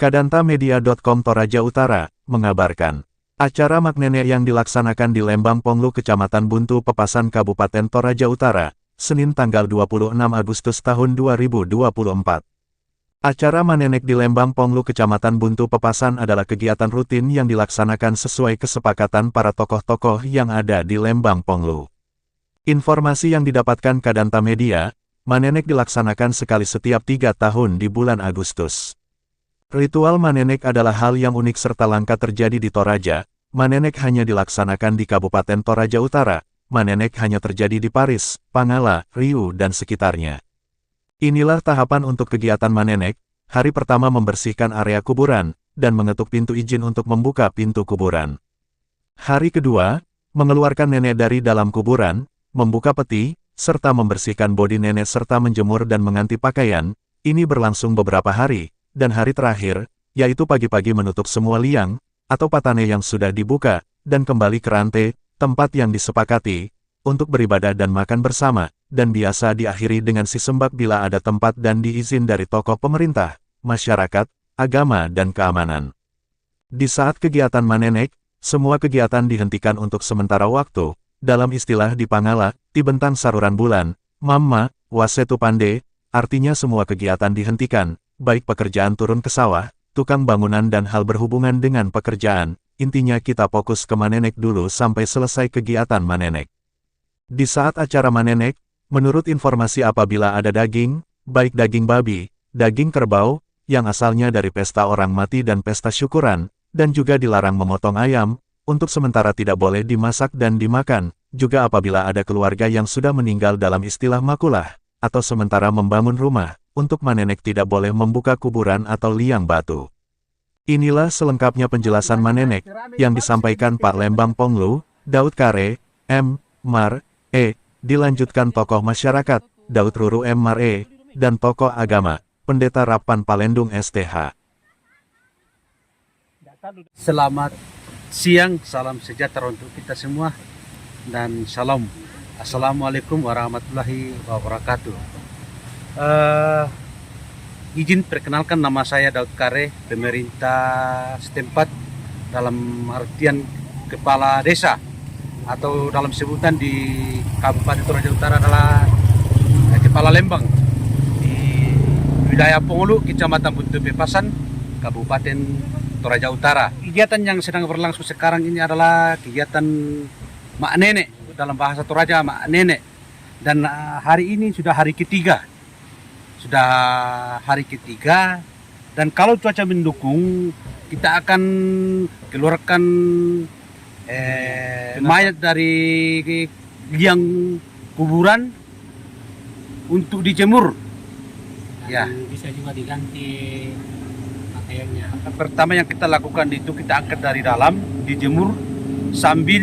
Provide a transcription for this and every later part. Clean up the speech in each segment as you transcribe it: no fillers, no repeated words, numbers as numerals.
Kadantamedia.com Toraja Utara, mengabarkan. Acara Maknenek yang dilaksanakan di Lembang Ponglu Kecamatan Buntu Pepasan Kabupaten Toraja Utara, Senin tanggal 26 Agustus tahun 2024. Acara Manenek di Lembang Ponglu Kecamatan Buntu Pepasan adalah kegiatan rutin yang dilaksanakan sesuai kesepakatan para tokoh-tokoh yang ada di Lembang Ponglu. Informasi yang didapatkan Kadanta Media, Manenek dilaksanakan sekali setiap 3 tahun di bulan Agustus. Ritual Manenek adalah hal yang unik serta langka terjadi di Toraja. Manenek hanya dilaksanakan di Kabupaten Toraja Utara. Manenek hanya terjadi di Paris, Pangala, Riau dan sekitarnya. Inilah tahapan untuk kegiatan Manenek. Hari pertama membersihkan area kuburan, dan mengetuk pintu izin untuk membuka pintu kuburan. Hari kedua, mengeluarkan nenek dari dalam kuburan, membuka peti, serta membersihkan bodi nenek serta menjemur dan mengganti pakaian. Ini berlangsung beberapa hari. Dan hari terakhir, yaitu pagi-pagi menutup semua liang, atau patane yang sudah dibuka, dan kembali ke rantai, tempat yang disepakati, untuk beribadah dan makan bersama, dan biasa diakhiri dengan sisembak bila ada tempat dan diizin dari tokoh pemerintah, masyarakat, agama dan keamanan. Di saat kegiatan Manenek, semua kegiatan dihentikan untuk sementara waktu, dalam istilah di Pangala, Tibentang Saruran Bulan, Mamma, Wasetu Pande, artinya semua kegiatan dihentikan, baik pekerjaan turun ke sawah, tukang bangunan dan hal berhubungan dengan pekerjaan, intinya kita fokus ke Manenek dulu sampai selesai kegiatan Manenek. Di saat acara Manenek, menurut informasi apabila ada daging, baik daging babi, daging kerbau, yang asalnya dari pesta orang mati dan pesta syukuran, dan juga dilarang memotong ayam, untuk sementara tidak boleh dimasak dan dimakan, juga apabila ada keluarga yang sudah meninggal dalam istilah makulah, atau sementara membangun rumah. Untuk Manenek tidak boleh membuka kuburan atau liang batu. Inilah selengkapnya penjelasan Manenek, yang disampaikan Pak Lembang Ponglu, Daud Kare, M. Mar. E. Dilanjutkan tokoh masyarakat, Daud Ruru M. Mar. E. Dan tokoh agama, Pendeta Rapan Palendung STH. Selamat siang, salam sejahtera untuk kita semua, dan salam. Assalamualaikum warahmatullahi wabarakatuh. Izin perkenalkan, nama saya Daud Kare, pemerintah setempat dalam artian kepala desa atau dalam sebutan di Kabupaten Toraja Utara adalah kepala Lembang di wilayah Ponglu, Kecamatan Buntu Pepasan, Kabupaten Toraja Utara. Kegiatan yang sedang berlangsung sekarang ini adalah kegiatan Mak Nenek, dalam bahasa Toraja Mak Nenek, dan hari ini sudah hari ketiga. Dan kalau cuaca mendukung, kita akan keluarkan mayat dari liang kuburan untuk dijemur. Ya. Bisa juga diganti pakaiannya. Pertama yang kita lakukan itu kita angkat dari dalam, dijemur sambil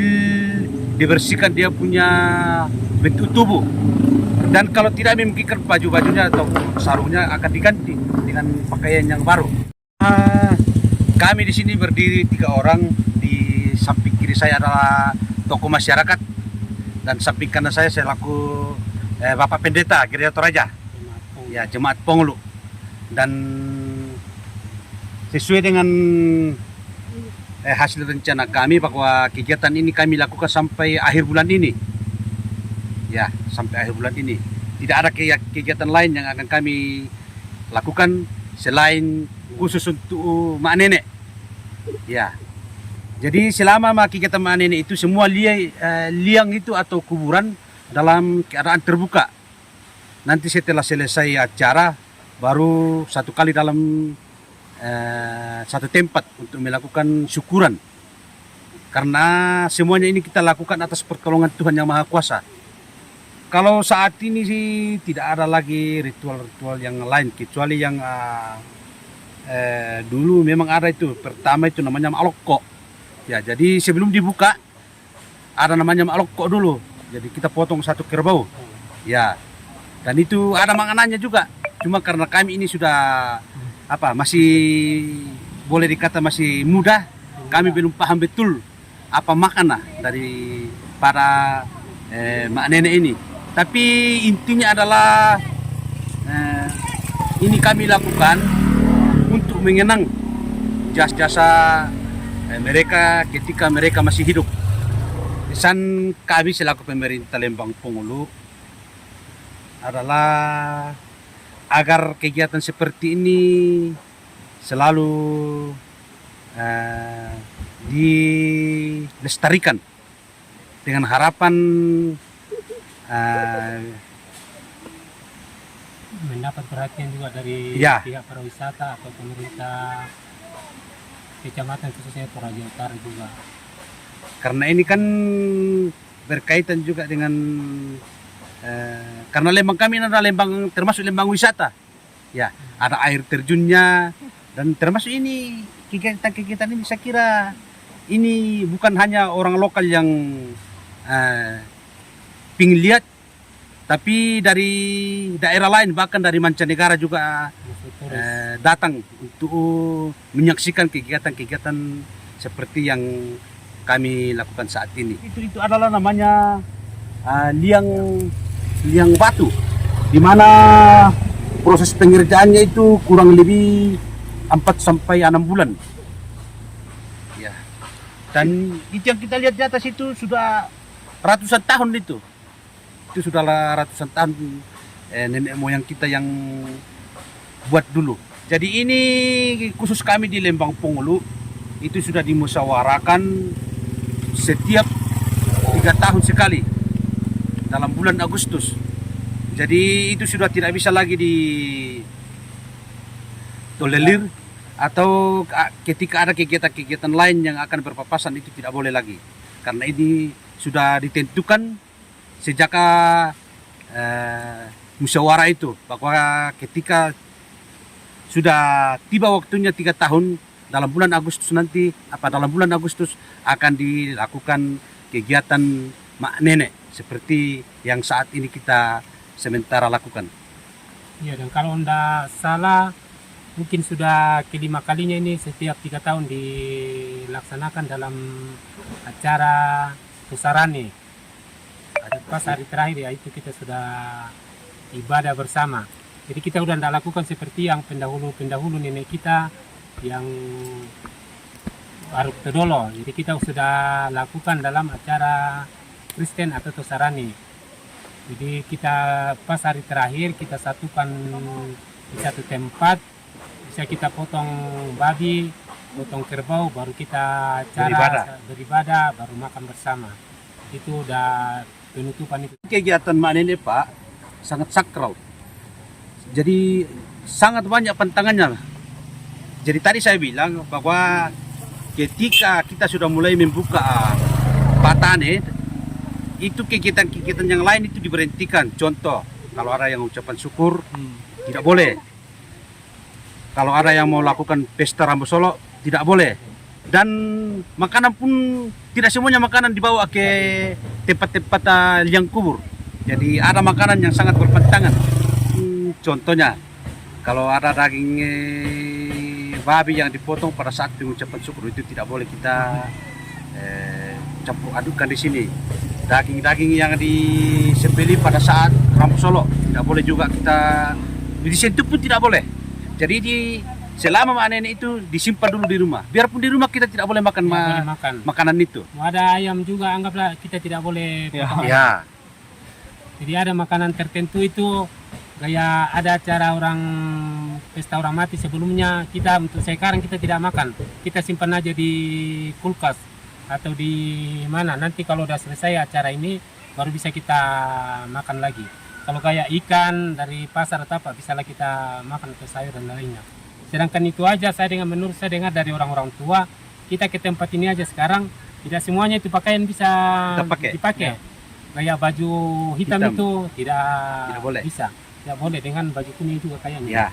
dibersihkan dia punya bentuk tubuh. Dan kalau tidak memikirkan baju-bajunya atau sarungnya akan diganti dengan pakaian yang baru. Kami di sini berdiri 3 orang. Di samping kiri saya adalah tokoh masyarakat, dan samping kanan saya selaku Bapak Pendeta Gereja Toraja, ya, Jemaat Ponglu. Dan sesuai dengan hasil rencana kami bahwa kegiatan ini kami lakukan sampai akhir bulan ini. Ya, sampai akhir bulan ini. Tidak ada kegiatan lain yang akan kami lakukan selain khusus untuk Mak Nenek. Ya. Jadi selama kegiatan Mak Nenek itu semua liang itu atau kuburan dalam keadaan terbuka. Nanti setelah selesai acara baru satu kali dalam satu tempat untuk melakukan syukuran. Karena semuanya ini kita lakukan atas pertolongan Tuhan Yang Maha Kuasa. Kalau saat ini sih tidak ada lagi ritual-ritual yang lain kecuali yang dulu memang ada itu. Pertama itu namanya Maloko. Ya, jadi sebelum dibuka ada namanya Maloko dulu. Jadi kita potong satu kerbau. Ya. Dan itu ada makanannya juga. Cuma karena kami ini sudah masih boleh dikata masih muda, kami belum paham betul apa makna dari para mak nenek ini. Tapi intinya adalah ini kami lakukan untuk mengenang jasa-jasa mereka ketika mereka masih hidup. Pesan kami selaku pemerintah Lembang Pongulu adalah agar kegiatan seperti ini selalu dilestarikan dengan harapan mendapat perhatian juga dari Ya. pihak pariwisata atau pemerintah kecamatan khususnya Toraja Utara juga. karena ini kan berkaitan juga dengan karena Lembang kami ini adalah Lembang termasuk Lembang wisata. Ya, ada air terjunnya dan termasuk ini kegiatan-kegiatan ini saya kira ini bukan hanya orang lokal yang pingin lihat, tapi dari daerah lain bahkan dari mancanegara juga Masuk turis. datang untuk menyaksikan kegiatan-kegiatan seperti yang kami lakukan saat ini. Itu adalah namanya liang batu, di mana proses pengerjaannya itu kurang lebih 4 sampai 6 bulan. Ya. Dan itu yang kita lihat di atas itu sudah ratusan tahun itu. Itu sudah ratusan tahun nenek moyang kita yang buat dulu. Jadi ini khusus kami di Lembang Pongulu itu sudah dimusyawarahkan setiap 3 tahun sekali dalam bulan Agustus. Jadi itu sudah tidak bisa lagi ditolerir atau ketika ada kegiatan-kegiatan lain yang akan berpapasan itu tidak boleh lagi. Karena ini sudah ditentukan sejak musyawarah itu bahwa ketika sudah tiba waktunya 3 tahun dalam bulan Agustus nanti dalam bulan Agustus akan dilakukan kegiatan mak nenek seperti yang saat ini kita sementara lakukan. Iya, dan kalau tidak salah mungkin sudah kelima kalinya ini setiap 3 tahun dilaksanakan dalam acara Pusarani. Pas hari terakhir ya itu kita sudah ibadah bersama. Jadi kita sudah tidak lakukan seperti yang pendahulu nenek kita yang Aruk Todolo. Jadi kita sudah lakukan dalam acara Kristen atau Tosarani. Jadi kita pas hari terakhir kita satukan di satu tempat, bisa kita potong babi, potong kerbau, baru kita beribadah, baru makan bersama. Itu udah penutupan itu. Kegiatan mak nenek Pak sangat sakral. Jadi sangat banyak pantangannya. Jadi tadi saya bilang bahwa ketika kita sudah mulai membuka patane, itu kegiatan-kegiatan yang lain itu diberhentikan. Contoh, kalau ada yang ucapan syukur, tidak boleh. Kalau ada yang mau lakukan pesta Rambu Solo, tidak boleh. Dan makanan pun tidak semuanya makanan dibawa ke tempat-tempat liang kubur. Jadi ada makanan yang sangat berpantangan. Contohnya, kalau ada daging babi yang dipotong pada saat pengucapan syukur itu tidak boleh kita campur adukan di sini. Daging-daging yang disembelih pada saat Rambu Solo tidak boleh juga kita disentuh pun tidak boleh. Jadi selama mak nenek itu disimpan dulu di rumah. Biarpun di rumah kita tidak boleh makan, Boleh makan. makanan itu. Mau ada ayam juga anggaplah kita tidak boleh potong. Ya. Jadi ada makanan tertentu itu kayak ada acara orang pesta orang mati sebelumnya kita untuk sekarang kita tidak makan. Kita simpan aja di kulkas atau di mana, nanti kalau udah selesai acara ini baru bisa kita makan lagi. Kalau kayak ikan dari pasar atau apa bisa lah kita makan ke sayur dan lainnya. Sedangkan itu aja menurut saya dengar dari orang-orang tua, kita ke tempat ini aja sekarang tidak semuanya itu pakaian bisa dipakai. Kayak baju hitam itu tidak boleh. bisa. Tidak boleh dengan baju kuning juga kayaknya. Ya.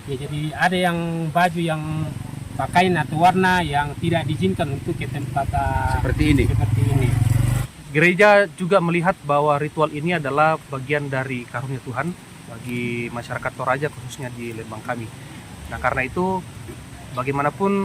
Ya, jadi ada yang baju yang pakaian atau warna yang tidak diizinkan untuk ke tempat Seperti ini. Gereja juga melihat bahwa ritual ini adalah bagian dari karunia Tuhan bagi masyarakat Toraja khususnya di Lembang kami. Nah karena itu bagaimanapun